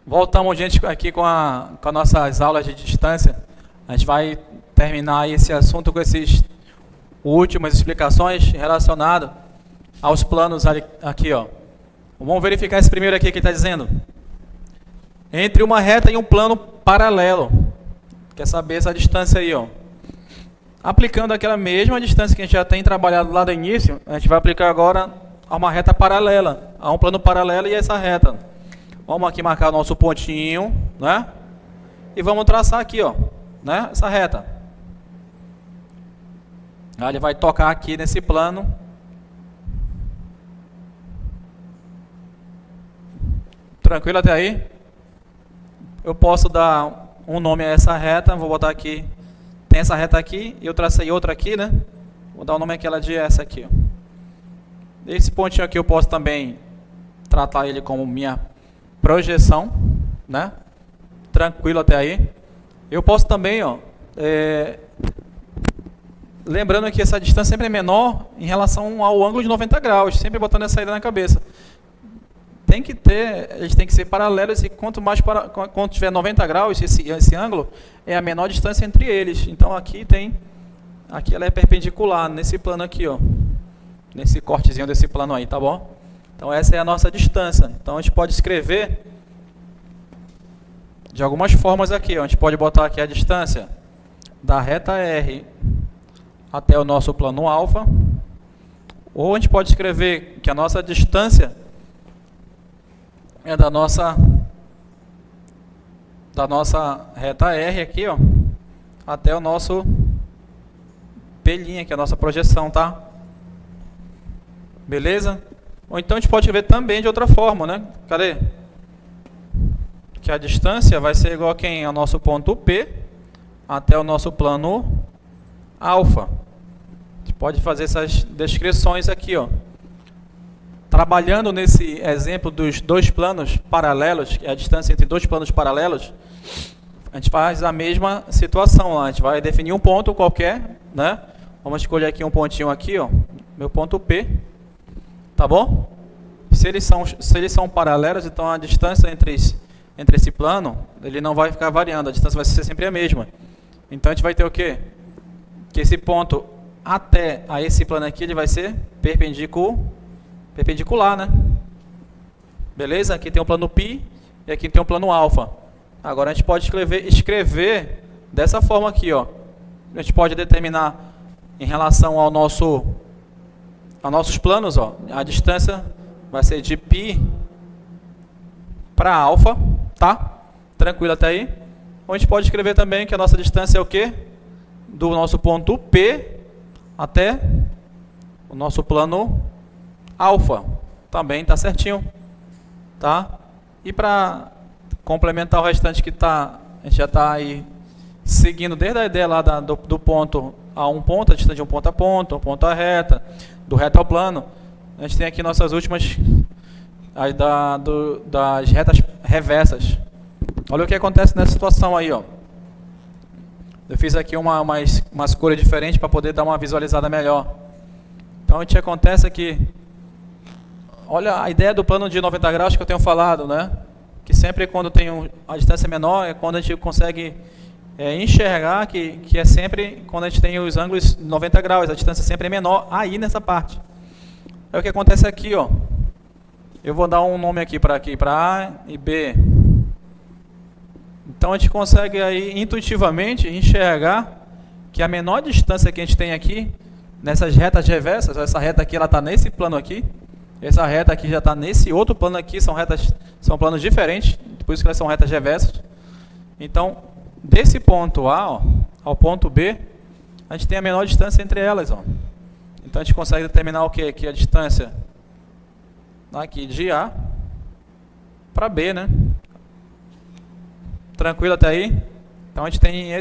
Voltamos, gente, aqui com as nossas aulas de distância. A gente vai terminar esse assunto com essas últimas explicações relacionadas aos planos aqui, ó. Vamos verificar esse primeiro aqui que está dizendo. Entre uma reta e um plano paralelo. Quer saber essa distância aí, ó. Aplicando aquela mesma distância que a gente já tem trabalhado lá do início, a gente vai aplicar agora a uma reta paralela, a um plano paralelo e essa reta. Vamos aqui marcar o nosso pontinho, né? E vamos traçar aqui, ó, né? Essa reta. Aí ele vai tocar aqui nesse plano. Tranquilo até aí? Eu posso dar um nome a essa reta, vou botar aqui. Tem essa reta aqui, e eu tracei outra aqui, né? Vou dar o nome àquela de essa aqui, ó. Esse pontinho aqui eu posso também tratar ele como minha projeção, né? Tranquilo até aí. Eu posso também, ó, lembrando que essa distância sempre é menor em relação ao ângulo de 90 graus, sempre botando essa ideia na cabeça. Tem que ter, eles têm que ser paralelos e quanto tiver 90 graus, esse ângulo é a menor distância entre eles. Então aqui ela é perpendicular nesse plano aqui, ó, nesse cortezinho desse plano aí, tá bom? Então essa é a nossa distância. Então a gente pode escrever de algumas formas aqui, ó. A gente pode botar aqui a distância da reta R até o nosso plano alfa, ou a gente pode escrever que a nossa distância é da nossa reta R aqui, ó, até o nosso P', que é a nossa projeção, tá? Beleza? Ou então a gente pode ver também de outra forma, né? Cadê? Que a distância vai ser igual a quem? Ao nosso ponto P até o nosso plano alfa. A gente pode fazer essas descrições aqui, ó. Trabalhando nesse exemplo dos dois planos paralelos, que é a distância entre dois planos paralelos, a gente faz a mesma situação lá. A gente vai definir um ponto qualquer, né? Vamos escolher aqui um pontinho aqui, ó, meu ponto P, tá bom? Se eles são paralelos, então a distância entre esse plano, ele não vai ficar variando, a distância vai ser sempre a mesma. Então a gente vai ter o quê? Que esse ponto até a esse plano aqui, ele vai ser perpendicular, né? Beleza? Aqui tem o plano π e aqui tem o plano alfa. Agora a gente pode escrever dessa forma aqui, ó. A gente pode determinar em relação aos nossos planos, ó, a distância vai ser de π para alfa, tá? Tranquilo até aí? Ou a gente pode escrever também que a nossa distância é o quê? Do nosso ponto P até o nosso plano alfa, também está certinho, tá? E para complementar o restante que a gente já está aí seguindo desde a ideia lá do ponto a um ponto, a distância de um ponto a reta, do reto ao plano, a gente tem aqui nossas últimas das retas reversas. Olha o que acontece nessa situação aí, ó. Eu fiz aqui uma escolha diferente para poder dar uma visualizada melhor. Então o que acontece é que, olha a ideia do plano de 90 graus que eu tenho falado, né? Que sempre quando tem a distância menor é quando a gente consegue enxergar que é sempre quando a gente tem os ângulos 90 graus, a distância sempre é menor aí nessa parte. É o que acontece aqui, ó. Eu vou dar um nome aqui para A e B. Então a gente consegue aí intuitivamente enxergar que a menor distância que a gente tem aqui nessas retas reversas, essa reta aqui ela está nesse plano aqui, essa reta aqui já está nesse outro plano aqui, são planos diferentes, por isso que elas são retas reversas. Então, desse ponto A, ó, ao ponto B, a gente tem a menor distância entre elas, ó. Então a gente consegue determinar o que? Que a distância aqui de A para B, né? Tranquilo até aí? Então a gente tem a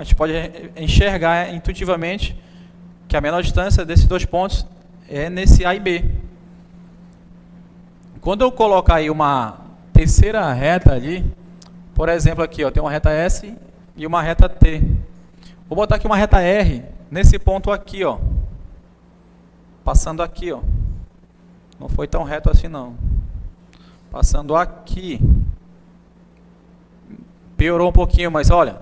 gente pode enxergar intuitivamente que a menor distância desses dois pontos é nesse A e B. Quando eu colocar aí uma terceira reta ali, por exemplo aqui, ó, tem uma reta S e uma reta T. Vou botar aqui uma reta R nesse ponto aqui, ó, passando aqui, ó. Não foi tão reto assim não. Passando aqui. Piorou um pouquinho, mas olha,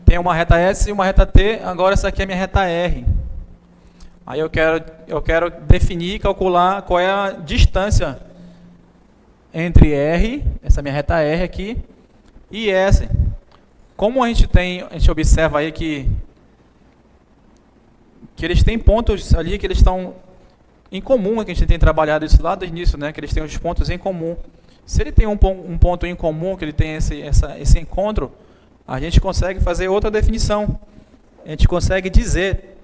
tem uma reta S e uma reta T, agora essa aqui é a minha reta R. Aí eu quero definir e calcular qual é a distância entre R, essa minha reta R aqui, e S. Como a gente observa aí que eles têm pontos ali que eles estão em comum, que a gente tem trabalhado isso lá desde o início, né, que eles têm os pontos em comum. Se ele tem um ponto em comum, que ele tem esse encontro, a gente consegue fazer outra definição. A gente consegue dizer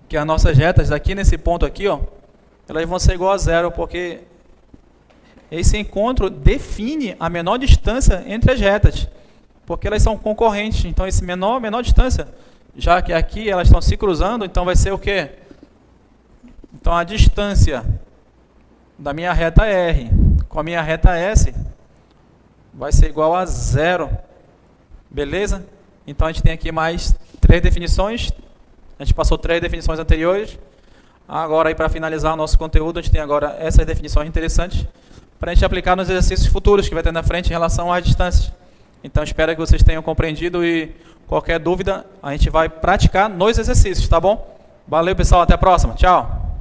que as nossas retas aqui nesse ponto aqui, ó, elas vão ser igual a zero, porque esse encontro define a menor distância entre as retas, porque elas são concorrentes. Então, esse menor distância, já que aqui elas estão se cruzando, então vai ser o quê? Então, a distância da minha reta R com a minha reta S vai ser igual a zero. Beleza? Então, a gente tem aqui mais 3 definições. A gente passou 3 definições anteriores. Agora, aí para finalizar o nosso conteúdo, a gente tem agora essas definições interessantes para a gente aplicar nos exercícios futuros que vai ter na frente em relação às distâncias. Então, espero que vocês tenham compreendido e qualquer dúvida, a gente vai praticar nos exercícios, tá bom? Valeu, pessoal. Até a próxima. Tchau.